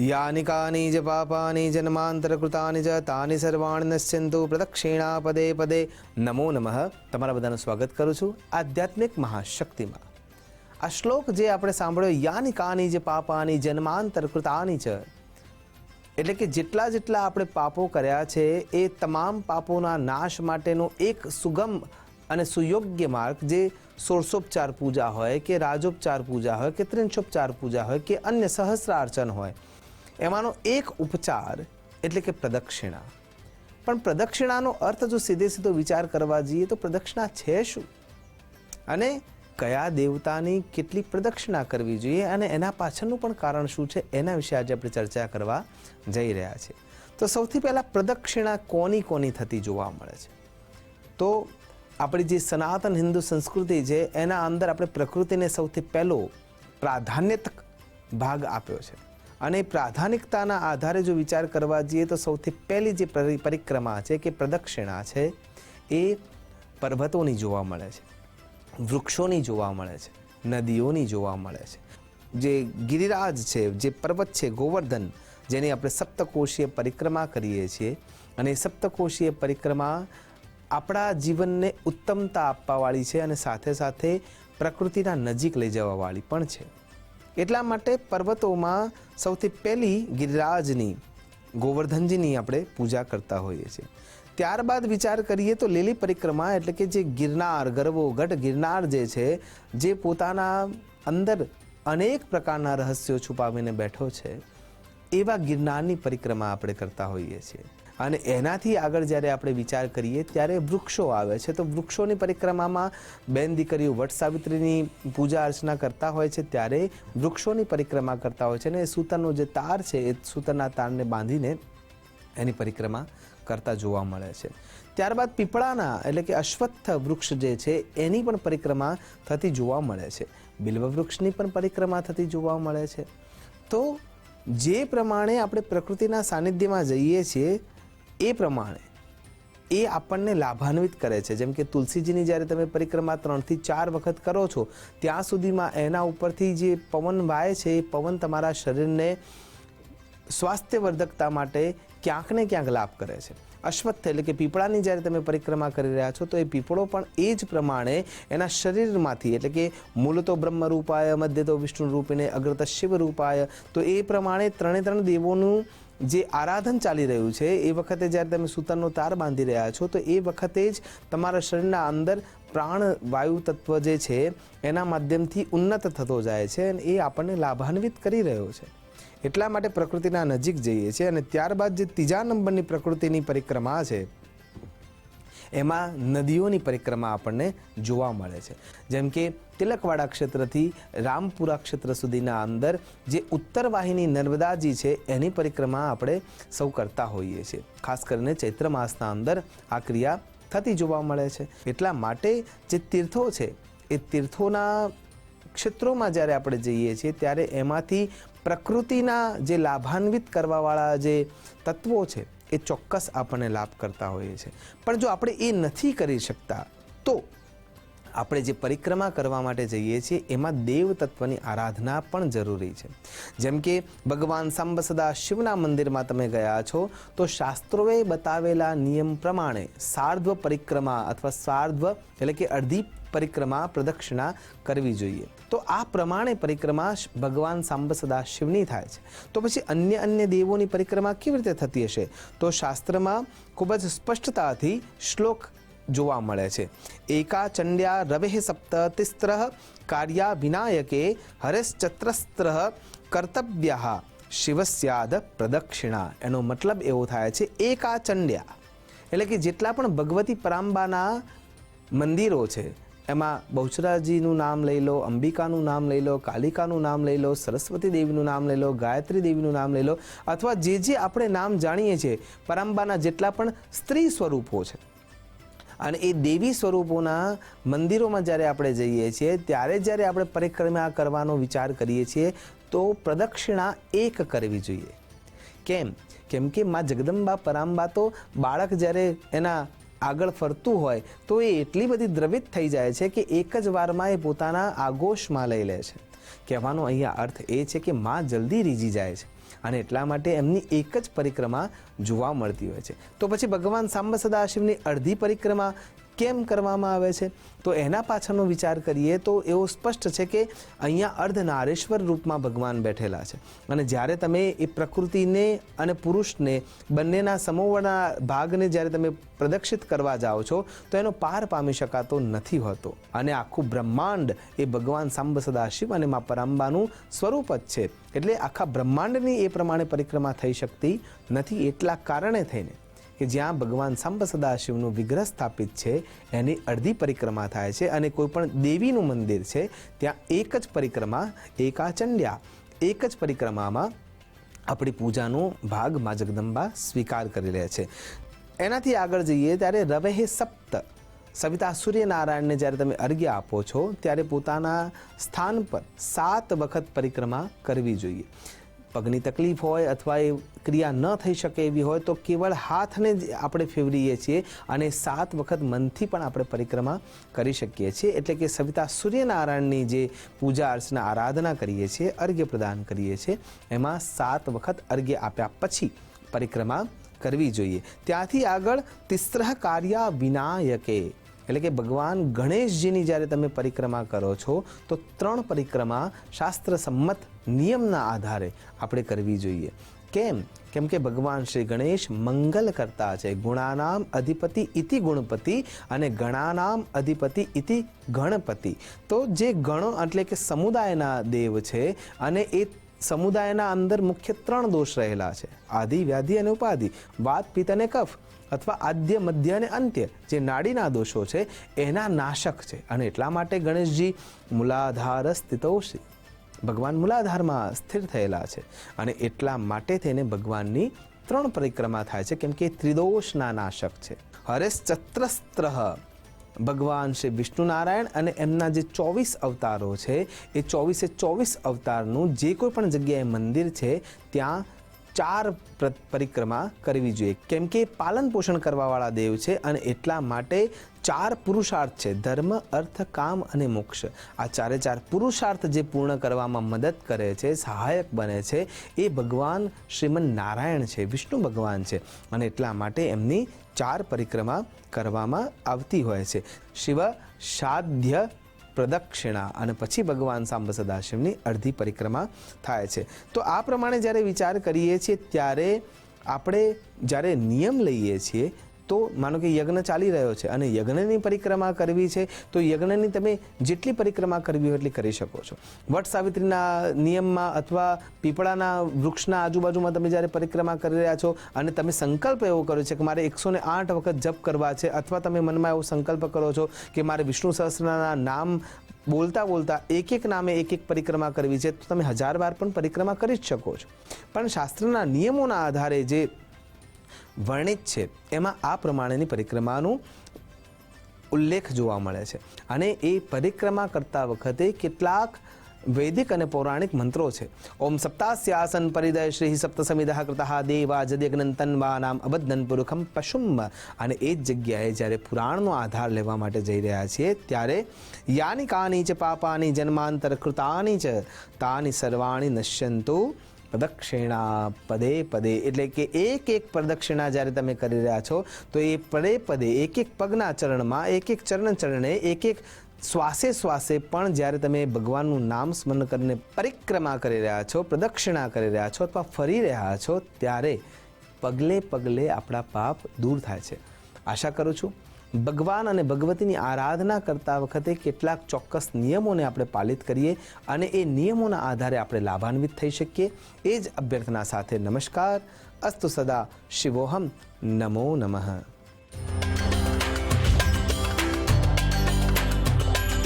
यानि कानि च पापानि जन्मांतरकृतानि च तानि सर्वाणि नश्यन्तु प्रदक्षिणा पदे पदे। नमो नमः। તમારા બધાનું સ્વાગત કરું છું આધ્યાત્મિક મહાશક્તિમાં। આ શ્લોક જે આપણે સાંભળ્યો, યાની કાની જે પાપાની જન્માંતરકૃતાની ચ, એટલે કે જેટલા જેટલા આપણે પાપો કર્યા છે એ તમામ પાપોના નાશ માટેનો એક સુગમ અને સુયોગ્ય માર્ગ, જે ષોડશોપચાર પૂજા હોય કે રાજોપચાર પૂજા હોય કે ત્રિંશોપચાર પૂજા હોય કે અન્ય સહસ્રાર્ચન હોય, એમાંનો એક ઉપચાર એટલે કે પ્રદક્ષિણા। પણ પ્રદક્ષિણાનો અર્થ જો સીધે સીધો વિચાર કરવા જઈએ તો પ્રદક્ષિણા છે શું અને કયા દેવતાની કેટલી પ્રદક્ષિણા કરવી જોઈએ અને એના પાછળનું પણ કારણ શું છે, એના વિશે આજે આપણે ચર્ચા કરવા જઈ રહ્યા છીએ। તો સૌથી પહેલાં પ્રદક્ષિણા કોની કોની થતી જોવા મળે છે? તો આપણી જે સનાતન હિન્દુ સંસ્કૃતિ છે એના અંદર આપણે પ્રકૃતિને સૌથી પહેલો પ્રાધાન્યતક ભાગ આપ્યો છે અને પ્રાધાનિકતાના આધારે જો વિચાર કરવા જઈએ તો સૌથી પહેલી જે પરિક્રમા છે કે પ્રદક્ષિણા છે એ પર્વતોની જોવા મળે છે, વૃક્ષોની જોવા મળે છે, નદીઓની જોવા મળે છે। જે ગિરિરાજ છે, જે પર્વત છે ગોવર્ધન, જેની આપણે સપ્તકોશીય પરિક્રમા કરીએ છીએ, અને સપ્તકોશીય પરિક્રમા આપણા જીવનને ઉત્તમતા આપવાવાળી છે અને સાથે સાથે પ્રકૃતિના નજીક લઈ જવાવાળી પણ છે। એટલા માટે પર્વતોમાં સૌથી પહેલી ગિરિરાજની, ગોવર્ધનજીની આપણે પૂજા કરતા હોઈએ છીએ। ત્યારબાદ વિચાર કરીએ તો લીલી પરિક્રમા, એટલે કે જે ગિરનાર, ગરવો ગઢ ગિરનાર જે છે, જે પોતાના અંદર અનેક પ્રકારના રહસ્યો છુપાવીને બેઠો છે, એવા ગિરનારની પરિક્રમા આપણે કરતા હોઈએ છીએ। અને એનાથી આગળ જ્યારે આપણે વિચાર કરીએ ત્યારે વૃક્ષો આવે છે, તો વૃક્ષોની પરિક્રમામાં બેન દીકરીઓ વટ સાવિત્રીની પૂજા અર્ચના કરતા હોય છે, ત્યારે વૃક્ષોની પરિક્રમા કરતા હોય છે અને સૂતરનો જે તાર છે એ સૂતરના તારને બાંધીને એની પરિક્રમા કરતા જોવા મળે છે। ત્યારબાદ પીપળાના, એટલે કે અશ્વત્થ વૃક્ષ જે છે એની પણ પરિક્રમા થતી જોવા મળે છે, બિલ્વ વૃક્ષની પણ પરિક્રમા થતી જોવા મળે છે। તો જે પ્રમાણે આપણે પ્રકૃતિના સાનિધ્યમાં જઈએ છીએ એ પ્રમાણે એ આપણને લાભાન્વિત કરે છે। જેમ કે તુલસીજીની જ્યારે તમે પરિક્રમા 3 થી 4 વખત કરો છો, ત્યાં સુધીમાં એના ઉપરથી જે પવન વાય છે એ પવન તમારા શરીરને સ્વાસ્થ્યવર્ધકતા માટે ક્યાંક ને ક્યાંક લાભ કરે છે। અશ્વત્થ એટલે કે પીપળાની જ્યારે તમે પરિક્રમા કરી રહ્યા છો તો એ પીપળો પણ એ જ પ્રમાણે એના શરીરમાંથી, એટલે કે મૂળ તો બ્રહ્મ રૂપાય, મધ્ય તો વિષ્ણુ રૂપિને, અગ્રત શિવ રૂપાય, તો એ પ્રમાણે ત્રણે દેવોનું જે આરાધન ચાલી રહ્યું છે એ વખતે જ્યારે તમે સૂતરનો તાર બાંધી રહ્યા છો તો એ વખતે જ તમારા શરીરના અંદર પ્રાણ વાયુ તત્વ જે છે એના માધ્યમથી ઉન્નત થતો જાય છે અને એ આપણને લાભાન્વિત કરી રહ્યો છે। એટલા માટે પ્રકૃતિના નજીક જઈએ છીએ। અને ત્યારબાદ જે ત્રીજા નંબરની પ્રકૃતિની પરિક્રમા છે એમાં નદીઓની પરિક્રમા આપણને જોવા મળે છે। જેમ કે તિલકવાડા ક્ષેત્રથી રામપુરા ક્ષેત્ર સુધીના અંદર જે ઉત્તર વાહિની નર્મદાજી છે એની પરિક્રમા આપણે સૌ કરતા હોઈએ છીએ। ખાસ કરીને ચૈત્ર માસના અંદર આ ક્રિયા થતી જોવા મળે છે। એટલા માટે જે તીર્થો છે એ તીર્થોના ક્ષેત્રોમાં જ્યારે આપણે જઈએ છીએ ત્યારે એમાંથી પ્રકૃતિના જે લાભાન્વિત કરવાવાળા જે તત્વો છે એ ચોક્કસ આપણને લાભ કરતા હોઈએ છીએ। પણ જો આપણે એ નથી કરી શકતા તો આપણે જે પરિક્રમા કરવા માટે જઈએ છીએ એમાં દેવ તત્વની આરાધના પણ જરૂરી છે। જેમ કે ભગવાન સાંબ સદા શિવના મંદિરમાં તમે ગયા છો તો શાસ્ત્રોએ બતાવેલા નિયમ પ્રમાણે સાર્ધ્વ પરિક્રમા અથવા સાર્ધ્વ એટલે કે અડધી પરિક્રમા પ્રદક્ષિણા કરવી જોઈએ। તો આ પ્રમાણે પરિક્રમા ભગવાન સાંબ સદા શિવની થાય છે, તો પછી અન્ય દેવોની પરિક્રમા કેવી રીતે થતી હશે? તો શાસ્ત્રમાં ખૂબ જ સ્પષ્ટતાથી શ્લોક જોવા મળે છે। એકા ચંડ્યા રવેહ સપ્ત તિસ્ત્રઃ કાર્યા વિનાયકે હરેશ્ચત્રસ્ત્રઃ કર્તવ્યઃ શિવસ્યાદ પ્રદક્ષિણા। એનો મતલબ એવો થાય છે એકા ચંડ્યા એટલે કે જેટલા પણ ભગવતી પરાંબાના મંદિરો છે એમાં બહુચરાજીનું નામ લઈ લો, અંબિકાનું નામ લઈ લો, કાલિકાનું નામ લઈ લો, સરસ્વતી દેવીનું નામ લઈ લો, ગાયત્રી દેવીનું નામ લઈ લો, અથવા જે આપણે નામ જાણીએ છીએ પરાંબાના જેટલા પણ સ્ત્રી સ્વરૂપો છે અને એ દેવી સ્વરૂપોના મંદિરોમાં જ્યારે આપણે જઈએ છીએ ત્યારે જ્યારે આપણે પરિક્રમા કરવાનો વિચાર કરીએ છીએ તો પ્રદક્ષિણા એક કરવી જોઈએ। કેમ કે માં જગદંબા પરાંબા તો બાળક જ્યારે એના આગળ ફરતું હોય તો એ એટલી બધી દ્રવિત થઈ જાય છે કે એક જ વારમાં એ પોતાના આગોશમાં લઈ લે છે। કહેવાનો અહીંયા અર્થ એ છે કે માં જલ્દી રીઝી જાય છે અને એટલા માટે એમની એક જ પરિક્રમા જોવા મળતી હોય છે. તો પછી ભગવાન સાંબ સદાશિવની અડધી પરિક્રમા કેમ કરવામાં આવે છે? તો એના પાછળનો વિચાર કરીએ તો એવો સ્પષ્ટ છે કે અહીંયા અર્ધનારેશ્વર રૂપમાં ભગવાન બેઠેલા છે. અને જ્યારે તમે એ પ્રકૃતિને અને પુરુષને બંનેના સમોવના ભાગને જ્યારે તમે પ્રદક્ષિત કરવા જાઓ છો તો એનો પાર પામી શકાતો નથી હોતો. અને આખું બ્રહ્માંડ એ ભગવાન સાંબ સદાશિવ અને મા પરાંબાનું સ્વરૂપ જ છે. એટલે આખા બ્રહ્માંડની એ પ્રમાણે પરિક્રમા થઈ શકતી નથી. એટલા કારણે થઈને કે જ્યાં ભગવાન સાંબ સદાશિવનું વિગ્રહ સ્થાપિત છે એની અડધી પરિક્રમા થાય છે. અને કોઈ પણ દેવીનું મંદિર છે ત્યાં એક જ પરિક્રમા, એકાચંડ્યા, એક જ પરિક્રમામાં આપણી પૂજાનો ભાગ મા જગદંબા સ્વીકાર કરી લે છે. એનાથી આગળ જઈએ ત્યારે રવેહે સપ્ત, સવિતા સૂર્યનારાયણને જ્યારે તમે અર્ઘ્ય આપો છો ત્યારે પોતાના સ્થાન પર 7 વખત પરિક્રમા કરવી જોઈએ. પગની તકલીફ હોય અથવા એ ક્રિયા ન થઈ શકે એવી હોય તો કેવળ હાથને જ આપણે ફેરવીએ છીએ અને 7 વખત મનથી પણ આપણે પરિક્રમા કરી શકીએ છીએ. એટલે કે સવિતા સૂર્યનારાયણની જે પૂજા અર્ચના આરાધના કરીએ છીએ, અર્ઘ્ય પ્રદાન કરીએ છીએ, એમાં 7 વખત અર્ઘ્ય આપ્યા પછી પરિક્રમા કરવી જોઈએ. ત્યાંથી આગળ તિસ્રઃ કાર્યા વિનાયકે, એટલે કે ભગવાન ગણેશજીની જ્યારે તમે પરિક્રમા કરો છો તો 3 પરિક્રમા શાસ્ત્ર સંમત નિયમના આધારે આપણે કરવી જોઈએ. કેમ? કેમ કે ભગવાન શ્રી ગણેશ મંગલ કરતા છે. ગુણાનામ અધિપતિ ઇતિ ગુણપતિ અને ગણાનામ અધિપતિ ઇતિ ગણપતિ. તો જે ગણો એટલે કે સમુદાયના દેવ છે અને એ સમુદાયના અંદર મુખ્ય 3 દોષ રહેલા છે: આદિ, વ્યાધિ અને ઉપાધિ, વાત, પિત્ત અને કફ, અથવા આદ્ય, મધ્ય અને અંત્ય જે નાડીના દોષો છે એના નાશક છે. અને એટલા માટે ગણેશજી મૂલાધાર સ્થિતોષી, ભગવાન મૂલાધારમાં સ્થિર થયેલા છે. અને એટલા માટે તેને ભગવાનની 3 પરિક્રમા થાય છે કેમ કે ત્રિદોષના નાશક છે. હરેશ્ચત્રસ્ત્ર, ભગવાન શ્રી વિષ્ણુ નારાયણ અને એમના જે 24 અવતારો છે એ 24 અવતારનું જે કોઈ પણ જગ્યાએ મંદિર છે ત્યાં 4 પરિક્રમા કરવી જોઈએ. કેમ કે પાલન પોષણ કરવાવાળા દેવ છે અને એટલા માટે 4 પુરુષાર્થ છે: ધર્મ, અર્થ, કામ અને મોક્ષ. આ 4 પુરુષાર્થ જે પૂર્ણ કરવામાં મદદ કરે છે, સહાયક બને છે, એ ભગવાન શ્રીમન નારાયણ છે, વિષ્ણુ ભગવાન છે. અને એટલા માટે એમની 4 પરિક્રમા કરવામાં આવતી હોય છે. શિવ સાધ્ય પ્રદક્ષિણા અને પછી ભગવાન સાંબ સદાશિવની અડધી પરિક્રમા થાય છે. તો આ પ્રમાણે જ્યારે વિચાર કરીએ છીએ ત્યારે આપણે જ્યારે નિયમ લઈએ છીએ તો માનો કે યજ્ઞ ચાલી રહ્યો છે અને યજ્ઞની પરિક્રમા કરવી છે તો યજ્ઞની તમે જેટલી પરિક્રમા કરવી હોય એટલી કરી શકો છો. વટ સાવિત્રીના નિયમમાં અથવા પીપળાના વૃક્ષના આજુબાજુમાં તમે જ્યારે પરિક્રમા કરી રહ્યા છો અને તમે સંકલ્પ એવો કર્યો છે કે મારે 108 વખત જપ કરવા છે, અથવા તમે મનમાં એવો સંકલ્પ કરો છો કે મારે વિષ્ણુ સહસ્રનામના નામ બોલતા બોલતા એક નામે એક પરિક્રમા કરવી છે, તો તમે 1000 વાર પણ પરિક્રમા કરી જ શકો છો. પણ શાસ્ત્રના નિયમોના આધારે જે વર્ણિત છે એમાં આ પ્રમાણેની પરિક્રમાનો ઉલ્લેખ જોવા મળે છે. અને એ પરિક્રમા કરતા વખતે કેટલાક વૈદિક અને પૌરાણિક મંત્રો છે. ઓમ સપ્તાસ્યાસન પરિદય શ્રી સપ્તસમિદઃ કૃતઃ દેવા જદ્યગ્નંતન્વાનામ અબદ્ધન પુરુખમ પશુમ. અને એ જ જગ્યાએ જ્યારે પુરાણનો આધાર લેવા માટે જઈ રહ્યા છીએ ત્યારે યાની કાની ચ પાપાની જન્માંતર કૃતાની ચ તાની સર્વાણી નશ્યંતુ પ્રદક્ષિણા પદે પદે. એટલે કે એક પ્રદક્ષિણા જ્યારે તમે કરી રહ્યા છો તો એ પદે પદે એક પગના ચરણમાં, એક ચરણે, એક શ્વાસે શ્વાસે પણ જ્યારે તમે ભગવાનનું નામ સ્મરણ કરીને પરિક્રમા કરી રહ્યા છો, પ્રદક્ષિણા કરી રહ્યા છો અથવા ફરી રહ્યા છો ત્યારે પગલે પગલે આપણા પાપ દૂર થાય છે. આશા કરું છું ભગવાન અને ભગવતીની આરાધના કરતા વખતે કેટલાક ચોક્કસ નિયમોને આપણે પાલિત કરીએ અને એ નિયમોના આધારે આપણે લાભાન્વિત થઈ શકીએ. એ જ અભ્યર્થના સાથે નમસ્કાર. અસ્તુ સદા શિવોહમ. નમો નમઃ.